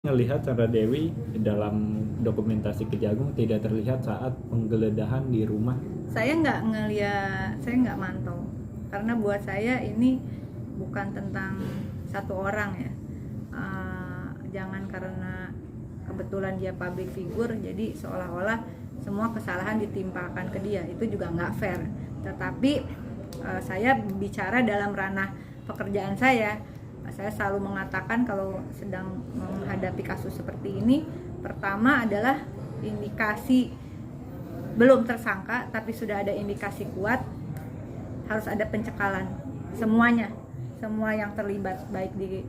Ngelihat Sandra Dewi dalam dokumentasi Kejagung tidak terlihat saat penggeledahan di rumah. Saya nggak mantau, karena buat saya ini bukan tentang satu orang ya. Jangan karena kebetulan dia public figure jadi seolah-olah semua kesalahan ditimpakan ke dia, itu juga nggak fair. Tetapi saya bicara dalam ranah pekerjaan saya selalu mengatakan kalau sedang menghadapi kasus seperti ini, pertama adalah indikasi belum tersangka tapi sudah ada indikasi kuat, harus ada pencekalan semuanya, semua yang terlibat, baik di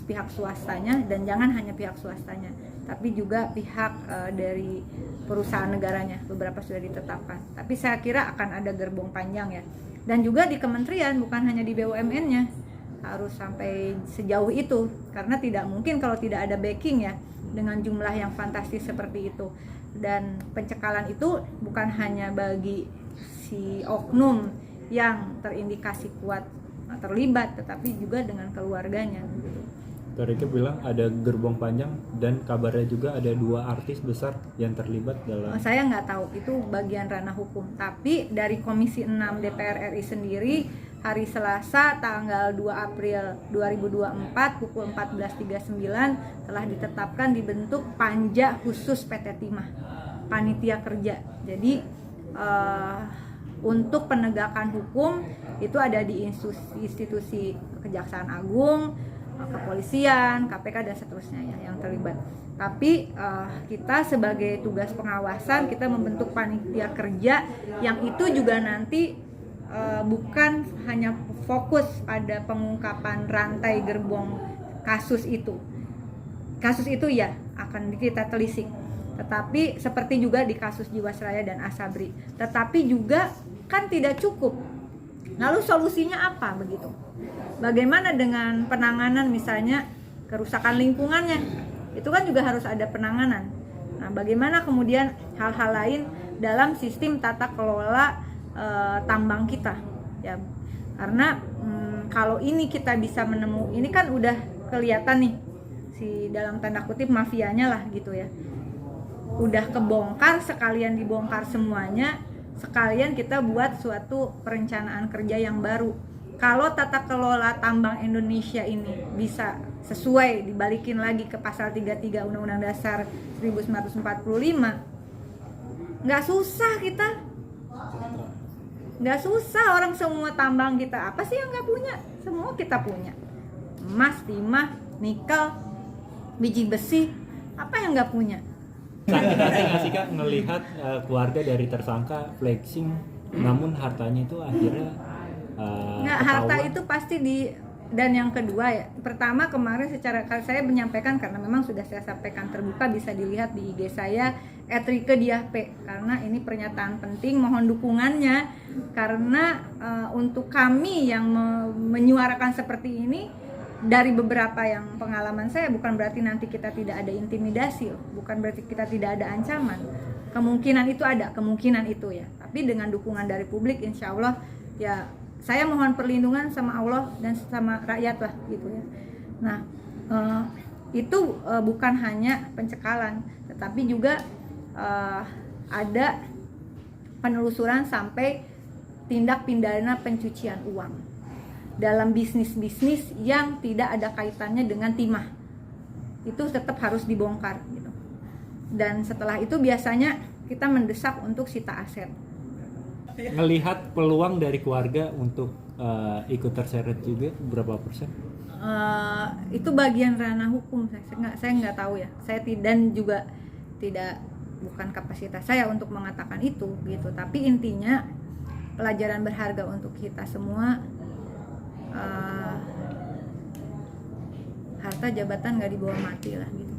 pihak swastanya, dan jangan hanya pihak swastanya tapi juga pihak dari perusahaan negaranya, beberapa sudah ditetapkan. Tapi saya kira akan ada gerbong panjang ya, dan juga di kementerian, bukan hanya di BUMN-nya harus sampai sejauh itu, karena tidak mungkin kalau tidak ada backing ya, dengan jumlah yang fantastis seperti itu. Dan pencekalan itu bukan hanya bagi si oknum yang terindikasi kuat terlibat, tetapi juga dengan keluarganya. Torike bilang ada gerbong panjang dan kabarnya juga ada 2 artis besar yang terlibat dalam. Saya nggak tahu, itu bagian ranah hukum. Tapi dari Komisi 6 DPR RI sendiri hari Selasa tanggal 2 April 2024 pukul 14.39 telah ditetapkan dibentuk Panja Khusus PT Timah, panitia kerja. Jadi untuk penegakan hukum itu ada di institusi Kejaksaan Agung, kepolisian, KPK dan seterusnya ya yang terlibat. Tapi kita sebagai tugas pengawasan, kita membentuk panitia kerja yang itu juga nanti bukan hanya fokus pada pengungkapan rantai gerbong kasus itu. Kasus itu ya akan kita telisik. Tetapi seperti juga di kasus Jiwasraya dan Asabri. Tetapi juga kan tidak cukup. Lalu solusinya apa begitu? Bagaimana dengan penanganan misalnya kerusakan lingkungannya? Itu kan juga harus ada penanganan. Nah, bagaimana kemudian hal-hal lain dalam sistem tata kelola tambang kita ya, karena kalau ini kita bisa menemukan, ini kan udah kelihatan nih si dalam tanda kutip mafianya lah gitu ya, udah kebongkar, sekalian dibongkar semuanya, sekalian kita buat suatu perencanaan kerja yang baru. Kalau tata kelola tambang Indonesia ini bisa sesuai, dibalikin lagi ke pasal 33 Undang-Undang Dasar 1945, nggak susah kita. Nggak susah, orang semua tambang kita apa sih yang nggak punya? Semua kita punya. Emas, timah, nikel, biji besi, apa yang nggak punya? Sakit hati nggak sih Kak ngelihat keluarga dari tersangka flexing, namun hartanya itu akhirnya nggak, harta itu pasti dan yang kedua ya, pertama kemarin secara saya menyampaikan, karena memang sudah saya sampaikan terbuka, bisa dilihat di IG saya @rike_diah_p, karena ini pernyataan penting, mohon dukungannya, karena untuk kami yang menyuarakan seperti ini, dari beberapa yang pengalaman saya, bukan berarti nanti kita tidak ada intimidasi, bukan berarti kita tidak ada ancaman, kemungkinan itu ada, kemungkinan itu ya, tapi dengan dukungan dari publik insya Allah ya, saya mohon perlindungan sama Allah dan sama rakyat lah gitu ya. Nah itu bukan hanya pencekalan, tetapi juga ada penelusuran sampai tindak pidana pencucian uang dalam bisnis-bisnis yang tidak ada kaitannya dengan timah, itu tetap harus dibongkar gitu. Dan setelah itu biasanya kita mendesak untuk sita aset. Melihat peluang dari keluarga untuk ikut terseret juga berapa persen? Itu bagian ranah hukum, saya nggak tahu ya, saya dan juga bukan kapasitas saya untuk mengatakan itu gitu. Tapi intinya pelajaran berharga untuk kita semua, harta jabatan nggak dibawa mati lah gitu.